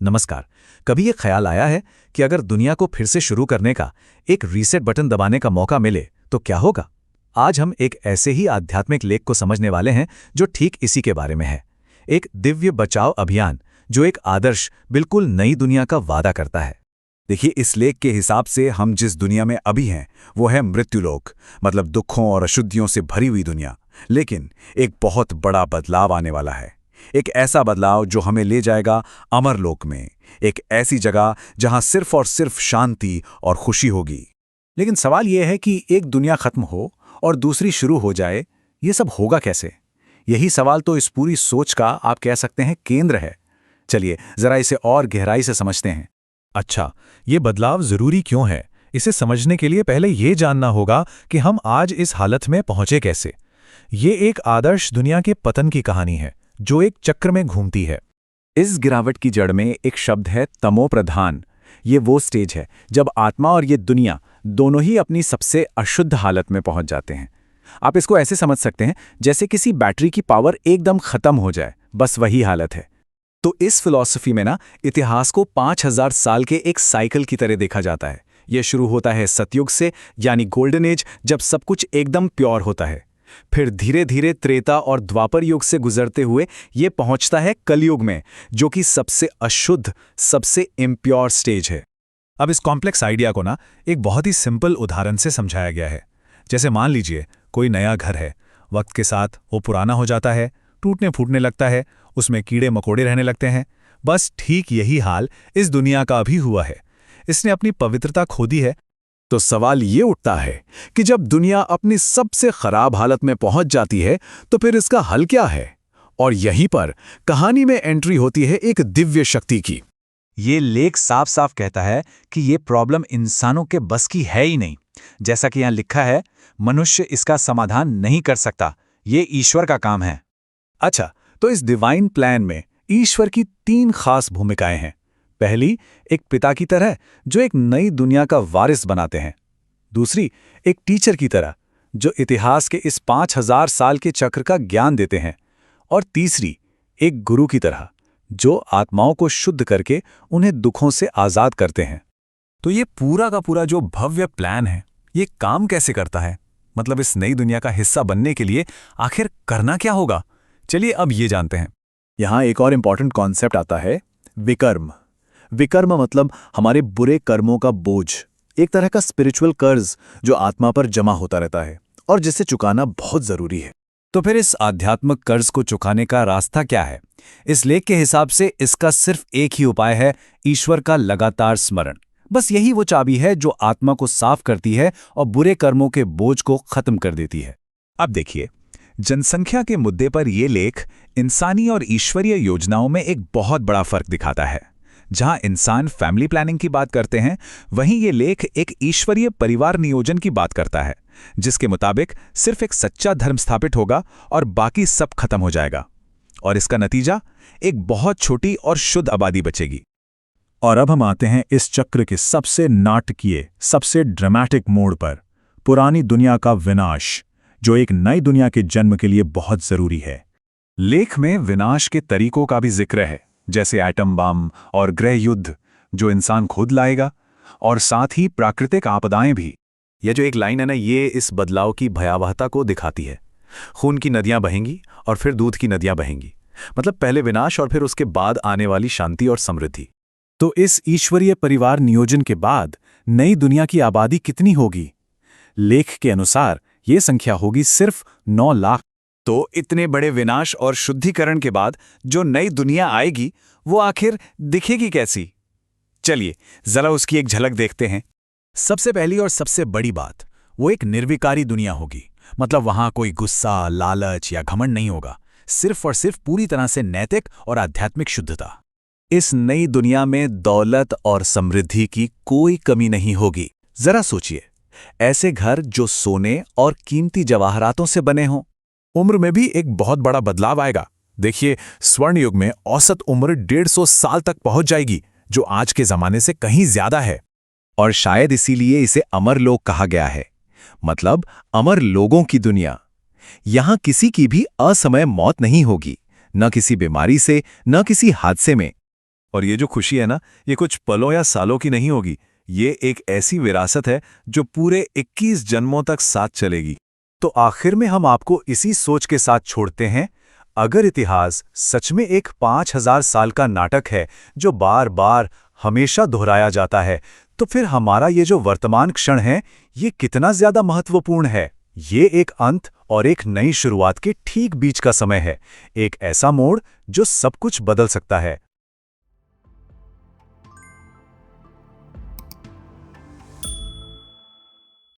नमस्कार। कभी ये ख्याल आया है कि अगर दुनिया को फिर से शुरू करने का एक रीसेट बटन दबाने का मौका मिले तो क्या होगा? आज हम एक ऐसे ही आध्यात्मिक लेख को समझने वाले हैं जो ठीक इसी के बारे में है। एक दिव्य बचाव अभियान जो एक आदर्श बिल्कुल नई दुनिया का वादा करता है। देखिए, इस लेख के हिसाब से हम जिस दुनिया में अभी हैं वो है मृत्युलोक, मतलब दुखों और अशुद्धियों से भरी हुई दुनिया। लेकिन एक बहुत बड़ा बदलाव आने वाला है। एक ऐसा बदलाव जो हमें ले जाएगा अमरलोक में, एक ऐसी जगह जहां सिर्फ और सिर्फ शांति और खुशी होगी। लेकिन सवाल यह है कि एक दुनिया खत्म हो और दूसरी शुरू हो जाए, ये सब होगा कैसे? यही सवाल तो इस पूरी सोच का आप कह सकते हैं केंद्र है। चलिए जरा इसे और गहराई से समझते हैं। अच्छा, ये बदलाव जरूरी क्यों है? इसे समझने के लिए पहले ये जानना होगा कि हम आज इस हालत में पहुंचे कैसे। ये एक आदर्श दुनिया के पतन की कहानी है जो एक चक्र में घूमती है। इस गिरावट की जड़ में एक शब्द है तमो प्रधान। ये वो स्टेज है जब आत्मा और ये दुनिया दोनों ही अपनी सबसे अशुद्ध हालत में पहुंच जाते हैं। आप इसको ऐसे समझ सकते हैं जैसे किसी बैटरी की पावर एकदम खत्म हो जाए, बस वही हालत है। तो इस फिलॉसफी में ना इतिहास को 5000 साल के एक साइकिल की तरह देखा जाता है। यह शुरू होता है सतयुग से, यानी गोल्डन एज, जब सब कुछ एकदम प्योर होता है। फिर धीरे धीरे त्रेता और द्वापर युग से गुजरते हुए ये पहुंचता है कलयुग में, जो कि सबसे अशुद्ध, सबसे इम्प्योर स्टेज है। अब इस कॉम्प्लेक्स आइडिया को ना एक बहुत ही सिंपल उदाहरण से समझाया गया है। जैसे मान लीजिए कोई नया घर है, वक्त के साथ वो पुराना हो जाता है, टूटने फूटने लगता है, उसमें कीड़े मकोड़े रहने लगते हैं। बस ठीक यही हाल इस दुनिया का भी हुआ है। इसने अपनी पवित्रता खो दी है। तो सवाल ये उठता है कि जब दुनिया अपनी सबसे खराब हालत में पहुंच जाती है तो फिर इसका हल क्या है? और यहीं पर कहानी में एंट्री होती है एक दिव्य शक्ति की। ये लेख साफ साफ कहता है कि ये प्रॉब्लम इंसानों के बस की है ही नहीं। जैसा कि यहाँ लिखा है, मनुष्य इसका समाधान नहीं कर सकता, ये ईश्वर का काम है। अच्छा, तो इस डिवाइन प्लान में ईश्वर की 3 खास भूमिकाएं हैं। पहली, एक पिता की तरह जो एक नई दुनिया का वारिस बनाते हैं। दूसरी, एक टीचर की तरह जो इतिहास के इस 5000 साल के चक्र का ज्ञान देते हैं। और तीसरी, एक गुरु की तरह जो आत्माओं को शुद्ध करके उन्हें दुखों से आजाद करते हैं। तो ये पूरा का पूरा जो भव्य प्लान है, ये काम कैसे करता है? मतलब इस नई दुनिया का हिस्सा बनने के लिए आखिर करना क्या होगा? चलिए अब ये जानते हैं। यहां एक और इंपॉर्टेंट कॉन्सेप्ट आता है, विकर्म। विकर्म मतलब हमारे बुरे कर्मों का बोझ, एक तरह का स्पिरिचुअल कर्ज जो आत्मा पर जमा होता रहता है और जिसे चुकाना बहुत जरूरी है। तो फिर इस आध्यात्मिक कर्ज को चुकाने का रास्ता क्या है? इस लेख के हिसाब से इसका सिर्फ एक ही उपाय है, ईश्वर का लगातार स्मरण। बस यही वो चाबी है जो आत्मा को साफ करती है और बुरे कर्मों के बोझ को खत्म कर देती है। अब देखिए, जनसंख्या के मुद्दे पर यह लेख इंसानी और ईश्वरीय योजनाओं में एक बहुत बड़ा फर्क दिखाता है। जहां इंसान फैमिली प्लानिंग की बात करते हैं, वहीं ये लेख एक ईश्वरीय परिवार नियोजन की बात करता है, जिसके मुताबिक सिर्फ एक सच्चा धर्म स्थापित होगा और बाकी सब खत्म हो जाएगा। और इसका नतीजा, एक बहुत छोटी और शुद्ध आबादी बचेगी। और अब हम आते हैं इस चक्र के सबसे नाटकीय, सबसे ड्रामेटिक मोड़ पर, पुरानी दुनिया का विनाश, जो एक नई दुनिया के जन्म के लिए बहुत जरूरी है। लेख में विनाश के तरीकों का भी जिक्र है, जैसे एटम बम और गृह युद्ध जो इंसान खुद लाएगा, और साथ ही प्राकृतिक आपदाएं भी। यह जो एक लाइन है ना, ये इस बदलाव की भयावहता को दिखाती है। खून की नदियां बहेंगी और फिर दूध की नदियां बहेंगी। मतलब पहले विनाश और फिर उसके बाद आने वाली शांति और समृद्धि। तो इस ईश्वरीय परिवार नियोजन के बाद नई दुनिया की आबादी कितनी होगी? लेख के अनुसार ये संख्या होगी सिर्फ 9 लाख। तो इतने बड़े विनाश और शुद्धिकरण के बाद जो नई दुनिया आएगी, वो आखिर दिखेगी कैसी? चलिए जरा उसकी एक झलक देखते हैं। सबसे पहली और सबसे बड़ी बात, वो एक निर्विकारी दुनिया होगी। मतलब वहां कोई गुस्सा, लालच या घमंड नहीं होगा, सिर्फ और सिर्फ पूरी तरह से नैतिक और आध्यात्मिक शुद्धता। इस नई दुनिया में दौलत और समृद्धि की कोई कमी नहीं होगी। जरा सोचिए, ऐसे घर जो सोने और कीमती जवाहरातों से बने हों। उम्र में भी एक बहुत बड़ा बदलाव आएगा। देखिए, स्वर्ण युग में औसत उम्र 150 साल तक पहुंच जाएगी, जो आज के जमाने से कहीं ज्यादा है। और शायद इसीलिए इसे अमरलोक कहा गया है, मतलब अमर लोगों की दुनिया। यहां किसी की भी असमय मौत नहीं होगी, न किसी बीमारी से, न किसी हादसे में। और ये जो खुशी है ना, ये कुछ पलों या सालों की नहीं होगी। ये एक ऐसी विरासत है जो पूरे 21 जन्मों तक साथ चलेगी। तो आखिर में हम आपको इसी सोच के साथ छोड़ते हैं, अगर इतिहास सच में एक 5000 साल का नाटक है जो बार बार हमेशा दोहराया जाता है, तो फिर हमारा ये जो वर्तमान क्षण है, ये कितना ज्यादा महत्वपूर्ण है। ये एक अंत और एक नई शुरुआत के ठीक बीच का समय है, एक ऐसा मोड़ जो सब कुछ बदल सकता है।